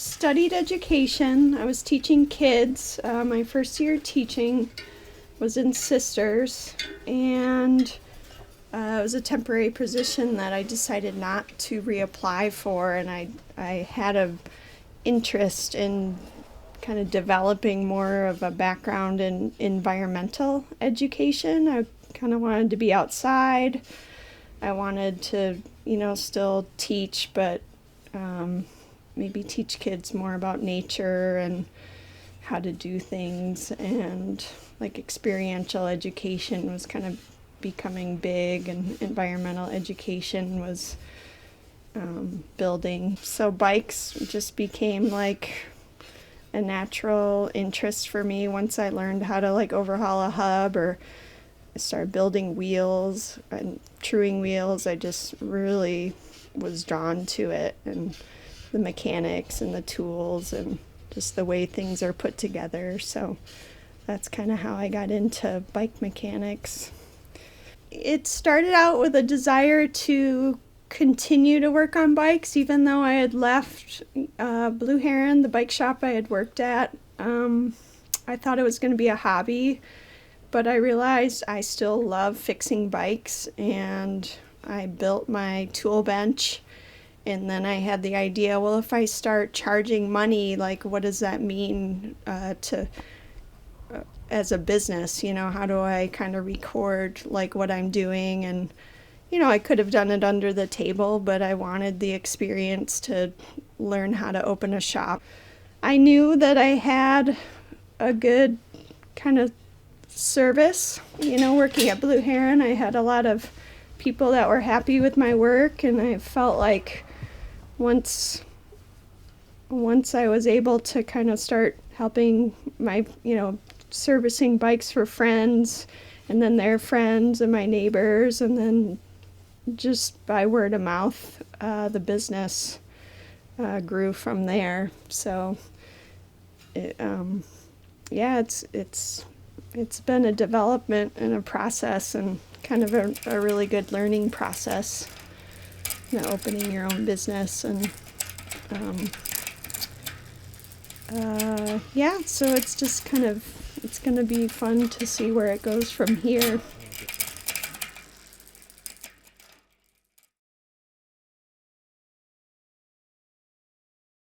studied education. I was teaching kids. My first year teaching was in Sisters, and it was a temporary position that I decided not to reapply for, and I had a interest in kind of developing more of a background in environmental education. I kind of wanted to be outside. I wanted to, still teach, but maybe teach kids more about nature and how to do things, and like experiential education was kind of becoming big, and environmental education was building. So bikes just became like a natural interest for me once I learned how to like overhaul a hub, or I started building wheels and truing wheels. I just really was drawn to it, and the mechanics and the tools and just the way things are put together. So that's kind of how I got into bike mechanics. It started out with a desire to continue to work on bikes, even though I had left Blue Heron, the bike shop I had worked at. I thought it was going to be a hobby, but I realized I still love fixing bikes, and I built my tool bench. And then I had the idea, well, if I start charging money, like, what does that mean as a business? How do I kind of record like what I'm doing? And I could have done it under the table, but I wanted the experience to learn how to open a shop. I knew that I had a good kind of service, working at Blue Heron. I had a lot of people that were happy with my work, and I felt like once I was able to kind of start helping my, servicing bikes for friends, and then their friends and my neighbors, and then just by word of mouth, the business grew from there. So it's been a development and a process, and kind of a really good learning process, opening your own business. And so it's just it's going to be fun to see where it goes from here.